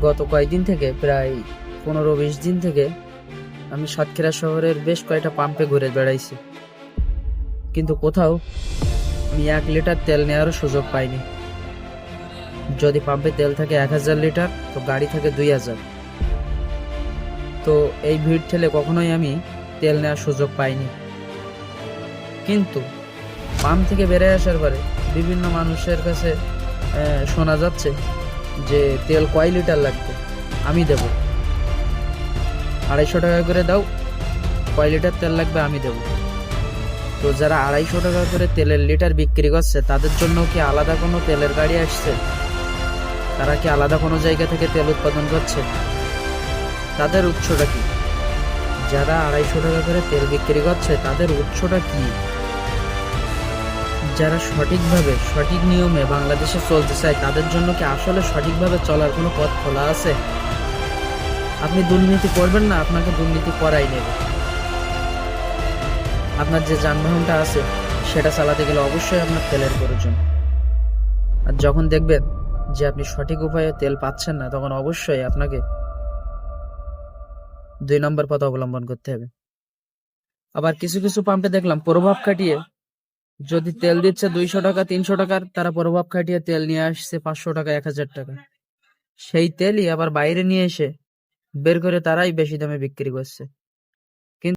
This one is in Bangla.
গত কয়েকদিন থেকে, প্রায় 15-20 দিন থেকে আমি সাতক্ষীরা শহরের বেশ কয়েকটা পাম্পে ঘুরে বেড়াইছি, কিন্তু কোথাও আমি 1 লিটার তেল নেওয়ারও সুযোগ পাইনি। যদি পাম্পে তেল থাকে 1000 লিটার, তো গাড়ি থাকে 2000। তো এই ভিড় ঠেলে কখনোই আমি তেল নেওয়ার সুযোগ পাইনি। কিন্তু পাম্প থেকে বেরিয়ে আসার পরে বিভিন্ন মানুষের কাছে শোনা যাচ্ছে যে তেল কয় লিটার লাগবে, আমি দেব, 250 টাকা করে দাও, কয় লিটার তেল লাগবে আমি দেব। তো যারা 250 টাকা করে তেলের লিটার বিক্রি করছে, তাদের জন্য কি আলাদা কোনো তেলের গাড়ি আসছে? তারা কি আলাদা কোনো জায়গা থেকে তেল উৎপাদন করছে? তাদের উৎসটা কি? যারা 250 টাকা করে তেল বিক্রি করছে, তাদের উৎসটা কি? যারা সঠিকভাবে সঠিক নিয়মে বাংলাদেশে চলতে চায়, তাদের জন্য কি আসলে সঠিকভাবে চলার কোনো পথ খোলা আছে? আপনি দুর্নীতি করবেন না, আপনাকে দুর্নীতি করাই নেবে। আপনার যে যানবাহনটা আছে সেটা চালাতে গেলে অবশ্যই আপনার তেলের প্রয়োজন। আর যখন দেখবেন যে আপনি সঠিক উপায়ে তেল পাচ্ছেন না, তখন অবশ্যই আপনাকে 2 নম্বর পথ অবলম্বন করতে হবে। আবার কিছু কিছু পাম্পে দেখলাম প্রভাব খাটিয়ে, যদি তেল দিচ্ছে 200 টাকা 300 টাকার, তারা প্রভাব খাটিয়ে তেল নিয়ে আসছে 500 টাকা 1000 টাকা। সেই তেলই আবার বাইরে নিয়ে এসে বের করে তারাই বেশি দামে বিক্রি করছে।